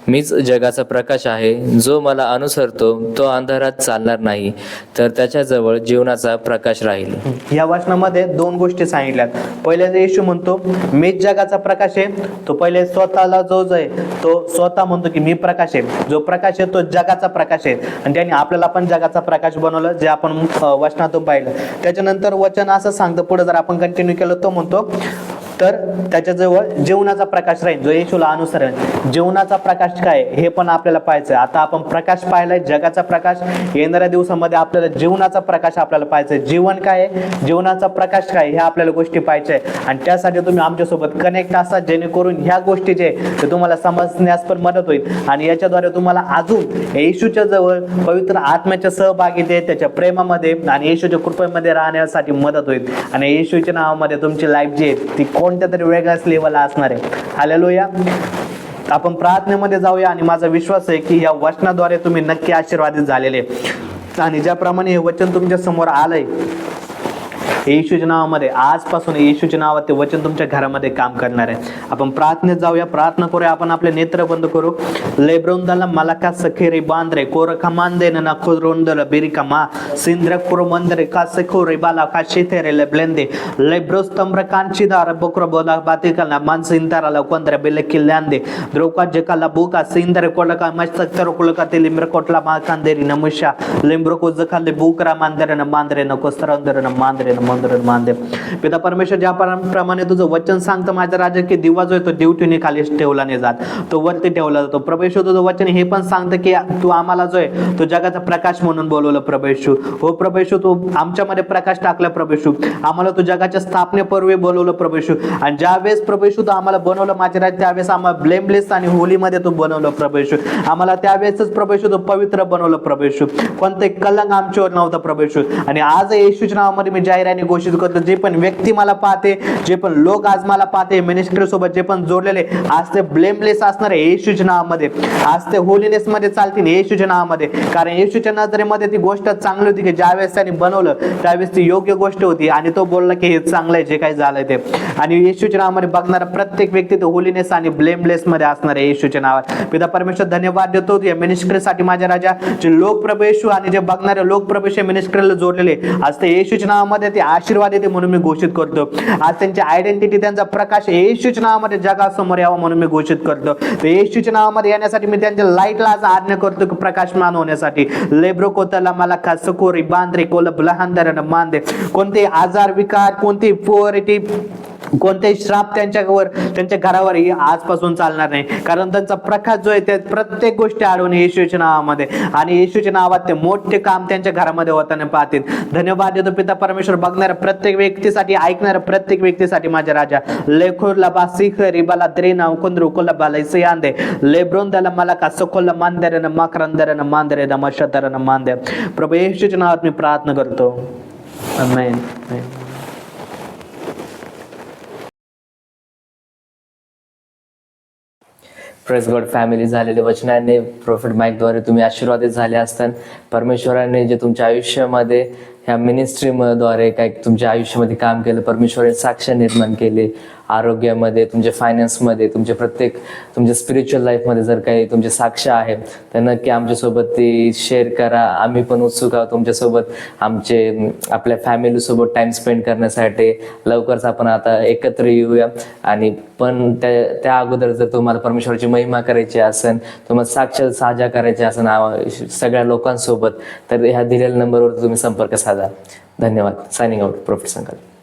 मीच जगाचा प्रकाश आहे. जो मला अनुसरतो तो अंधारात चालणार नाही, तर त्याच्याजवळ जीवनाचा प्रकाश राहील. या वचनामध्ये 2 गोष्टी सांगितल्यात. पहिले जे येशू म्हणतो मीच जगाचा प्रकाश आहे, तो पहिले स्वतःला जो आहे तो स्वतः म्हणतो की मी प्रकाश आहे. जो प्रकाश आहे तो जगाचा प्रकाश आहे आणि त्याने आपल्याला पण जगाचा प्रकाश बनवलं जे आपण वचनातून पाहिलं. त्याच्यानंतर वचन असं सांगतं पुढे जर आपण कंटिन्यू केलं तो म्हणतो तर त्याच्याजवळ जीवनाचा प्रकाश राहील जो येशूला अनुसरेल. जीवनाचा प्रकाश काय हे पण आपल्याला पाहायचं आहे. आता आपण प्रकाश पाहिलाय जगाचा प्रकाश. येणाऱ्या दिवसामध्ये आपल्याला जीवनाचा प्रकाश आपल्याला पाहायचा आहे. जीवन काय आहे, जीवनाचा प्रकाश काय हे आपल्याला गोष्टी पाहायच्या आहे. आणि त्यासाठी तुम्ही आमच्यासोबत कनेक्ट असा जेणेकरून ह्या गोष्टी जे ते तुम्हाला समजण्यास पण मदत होईल आणि याच्याद्वारे तुम्हाला अजून येशूच्या जवळ पवित्र आत्म्याच्या सहभागिते त्याच्या प्रेमामध्ये आणि येशूच्या कृपेमध्ये राहण्यासाठी मदत होईल. आणि येशूच्या नावामध्ये तुमची लाईफ जी आहे ती कोणत्या तरी वेगळ्याच लेवलला असणार आहे. हालेलुया. आपण प्रार्थनेमध्ये जाऊया आणि माझा विश्वास आहे की या वचनाद्वारे तुम्ही नक्की आशीर्वादित झालेले आणि ज्याप्रमाणे हे वचन तुमच्या समोर आलंय येशूच्या नावामध्ये आजपासून येशूच्या नावात ते वचन तुमच्या घरामध्ये काम करणार आहे. आपण प्रार्थनेत जाऊया, प्रार्थना करूया. आपण आपले नेत्र बंद करू. लेब्रोंदला मलाका सखेरे बांद्रे कोरखा मांदेन ना खुरोंदला बिरिका मा सिंद्र कुरमंदरे का सखोरे बाला का शेतेरे लेब्लेंदे लेब्रोस्तंब्र कांचिदार बकुर बोला बातिकला मान सिंताराला कोंद्रे बेलकिल्यांदे द्रोका जकाला बुका सिंद्र कोलका मस्तक कुलका ते लिम्र कोटला मा कांदेरी नमुषा लिम्ब्रो को जखाले बुकरा मांदरे न मांदरे न कोस्तरंदरे न मांदरे न अंदर मानते. पिता परमेश्वर, ज्या प्रमाणे तुझं वचन सांगतं माझ्या राजा की दिवा जो आहे तो ड्युटीने खाली ठेवला नाही जात, तो वरती ठेवला जातो. प्रभू तुझं वचन हे पण सांगतं की तू आम्हाला जो आहे तो जगाचा प्रकाश म्हणून बोलवलं. प्रभू हो प्रभू, तू आमच्यामध्ये प्रकाश टाकला. प्रभू आम्हाला तू जगाच्या स्थापनेपूर्वी बोलवलं. प्रभू आणि ज्यावेळेस प्रभू तू आम्हाला बनवलं माझ्या राजा, त्यावेळेस आम्हाला ब्लेमलेस आणि होलीमध्ये तू बनवलं. प्रभू आम्हाला त्यावेळेसच प्रभू तू पवित्र बनवलं. प्रभू कोणते कलंक आमच्यावर नव्हतं. प्रभू आणि आज येशूच्या नावामध्ये मी जाहीराने घोषित करतो, जे पण व्यक्ती मला पाहते, जे पण लोक आज मला पाहते, मिनिस्ट्री सोबत जे पण जोडलेले, आज ते ब्लेमलेस असणार आहे येशूच्या नावामध्ये. आज ते होलीनेस मध्ये चालतील येशूच्या नावामध्ये. कारण येशूच्या नजरेमध्ये ती गोष्ट चांगली होती की ज्यावेळेस त्याने बनवलं त्यावेळेस ती योग्य गोष्ट होती आणि तो बोलला की हे चांगलं आहे जे काही झालंय ते. आणि येशूच्या नावामध्ये बघणारा प्रत्येक व्यक्ती तो होलीनेस आणि ब्लेमलेस मध्ये असणार आहे येशूच्या नावात. पिता परमेश्वर धन्यवाद देतो या मिनिस्ट्रीसाठी माझ्या राजा. जे लोक प्रभू आणि जे बघणारे लोक प्रभू मिनिस्ट्रीला जोडलेले, आज ते येशूच्या नावामध्ये ते आशीर्वाद येते म्हणून मी घोषित करतो. आज त्यांची आयडेंटिटी, त्यांचा प्रकाश येशूच्या नावामध्ये जगासमोर यावा म्हणून मी घोषित करतो. तर येशूच्या नावामध्ये येण्यासाठी मी त्यांच्या लाईटला आज आज्ञा करतो की प्रकाशमान होण्यासाठी. लेब्रो कोतला मला खासकोरी बांद्रे कोल ब्लहांदर मांदे, कोणते आजार विकार, कोणती पोअरिटी, कोणतेही श्राप त्यांच्यावर त्यांच्या घरावर आजपासून चालणार नाही. कारण त्यांचा प्रकाश जो आहे त्या प्रत्येक गोष्टी अडवून येशूच्या नावामध्ये आणि येशूच्या नावात ते मोठे काम त्यांच्या घरामध्ये होताना पाहतील. धन्यवाद देतो पिता परमेश्वर बघणाऱ्या प्रत्येक व्यक्तीसाठी, ऐकणाऱ्या प्रत्येक व्यक्तीसाठी माझ्या राजा. लेखोरला बा सिख रिबाला द्रेना उकुंद्र उकोला बालायसे आंदे लेब्रोंदाला मला का सखोला मांदरेन माकरंदरेन मांदरे दमशतरन मांदे. प्रभू येशूच्या नावात मी प्रार्थना करतो. आमेन. Praise God family. झालेले वचनाने प्रॉफिट माईकद्वारे तुम्ही आशीर्वादित झाले असताना परमेश्वराने जे तुमच्या आयुष्यामध्ये ह्या मिनिस्ट्रीद्वारे काय तुमच्या आयुष्यामध्ये काम केलं, परमेश्वराने साक्ष निर्माण केले, आरोग्यामध्ये, तुमच्या फायनान्समध्ये, तुमच्या स्पिरिच्युअल लाईफमध्ये जर काही तुमचे साक्ष आहे तर नक्की आमच्यासोबत ती शेअर करा. आम्ही पण उत्सुक आहोत तुमच्यासोबत आपल्या फॅमिलीसोबत टाइम स्पेंड करण्यासाठी. लवकरच आपण आता एकत्र येऊया. आणि पण त्या अगोदर जर तुम्हाला परमेश्वराची महिमा करायची असेल, तुम्हाला साक्ष साझा करायचे असेल सगळ्या लोकांसोबत, तर ह्या दिलेल्या नंबरवर तुम्ही संपर्क साधा. धन्यवाद. सायनिंग आउट, प्रॉफिट संकल्प.